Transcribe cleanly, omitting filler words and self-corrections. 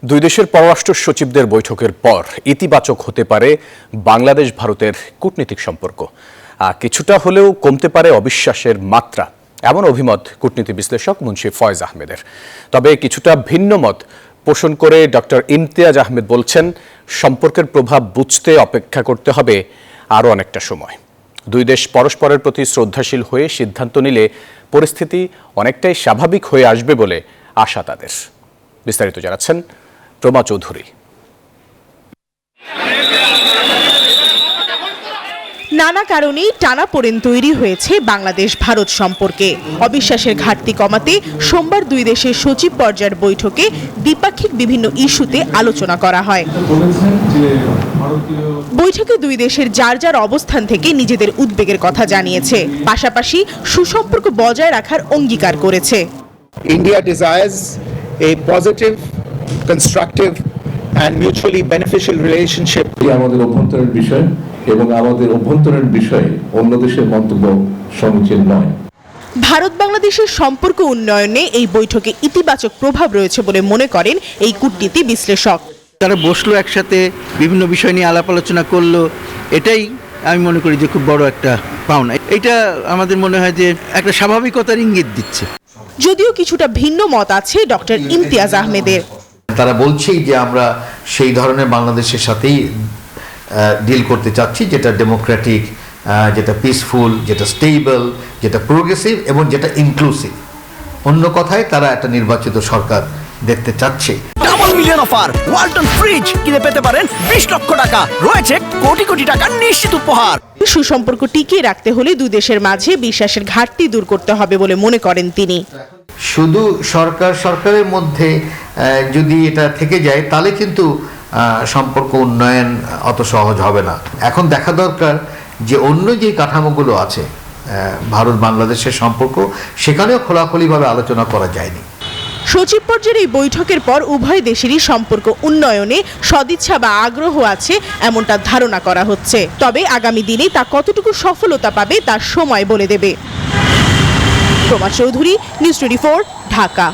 দুই দেশের পররাষ্ট্র সচিবদের বৈঠকের পর ইতিবাচক হতে পারে বাংলাদেশ ভারতের কূটনৈতিক সম্পর্ক, কিছুটা হলেও কমতে পারে অবিশ্বাসের মাত্রা, এমন অভিমত কূটনীতি বিশ্লেষক মুন্সি ফয়েজ আহমেদের। তবে কিছুটা ভিন্ন মত পোষণ করে ডক্টর ইমতিয়াজ আহমেদ বলছেন, সম্পর্কের প্রভাব বুঝতে অপেক্ষা করতে হবে আরও অনেকটা সময়। দুই দেশ পরস্পরের প্রতি শ্রদ্ধাশীল হয়ে সিদ্ধান্ত নিলে পরিস্থিতি অনেকটাই স্বাভাবিক হয়ে আসবে বলে আশা তাদের। বিস্তারিত জানাচ্ছেন প্রমা চৌধুরী। নানা কারণেই টানাপোড়েন তৈরি হয়েছে বাংলাদেশ ভারত সম্পর্কে। অবিশ্বাসের ঘাটতি কমাতে সোমবার দুই দেশের সচিব পর্যায়ের বৈঠকে দ্বিপাক্ষিক বিভিন্ন ইস্যুতে আলোচনা করা হয়। বৈঠকে দুই দেশের যার যার অবস্থান থেকে নিজেদের উদ্বেগের কথা জানিয়েছে, পাশাপাশি সুসম্পর্ক বজায় রাখার অঙ্গীকার করেছে। India desires a positive, constructive and mutually beneficial relationship. আমাদের অভ্যন্তরীণ বিষয় এবং আমাদের অভ্যন্তরীণ বিষয়ে অন্য দেশের মন্তব্য সমীচীন নয়। ভারত বাংলাদেশের সম্পর্ক উন্নয়নে এই বৈঠকে ইতিবাচক প্রভাব রয়েছে বলে মনে করেন এই কূটনীতি বিশ্লেষক। তারা বসলো একসাথে, বিভিন্ন বিষয় নিয়ে আলাপ আলোচনা করলো, এটাই আমি মনে করি যে খুব বড় একটা পাওনা। এটা আমাদের মনে হয় যে একটা স্বাভাবিকতার ইঙ্গিত দিচ্ছে। যদিও কিছুটা ভিন্ন মত আছে ডক্টর ইমতিয়াজ আহমেদের। তারা বলছেই যে আমরা সেই ধরনের বাংলাদেশের সাথেই ডিল করতে চাচ্ছি, যেটা ডেমোক্রেটিক, যেটা পিসফুল, যেটা স্টেবল, যেটা প্রোগ্রেসিভ এবং যেটা ইনক্লুসিভ। অন্য কথায় তারা একটা নির্বাচিত সরকার দেখতে চাচ্ছে। Double million offer, Walton fridge কিনে পেতে পারেন 20 লক্ষ টাকা, রয়েছে কোটি কোটি টাকার নিশ্চিত উপহার। সুসম্পর্ক টিকিয়ে রাখতে হলে দুই দেশের মাঝে বিশ্বাসের ঘাটতি দূর করতে হবে বলে মনে করেন তিনি। শুধু সরকারের মধ্যে যদি এটা থেকে যায় তাহলে কিন্তু সম্পর্ক উন্নয়ন অত সহজ হবে না। এখন দেখা দরকার যে অন্য যে কাঠামোগুলো আছে ভারত বাংলাদেশের সম্পর্ক, সেখানেও খোলাখুলিভাবে আলোচনা করা যায়নি। সচিব পর্যায়ের এই বৈঠকের পর উভয় দেশেরই সম্পর্ক উন্নয়নে সদিচ্ছা বা আগ্রহ আছে এমনটা ধারণা করা হচ্ছে। তবে আগামী দিনে তা কতটুকু সফলতা পাবে তার সময় বলে দেবে। প্রমা চৌধুরী, নিউজ 24, ঢাকা।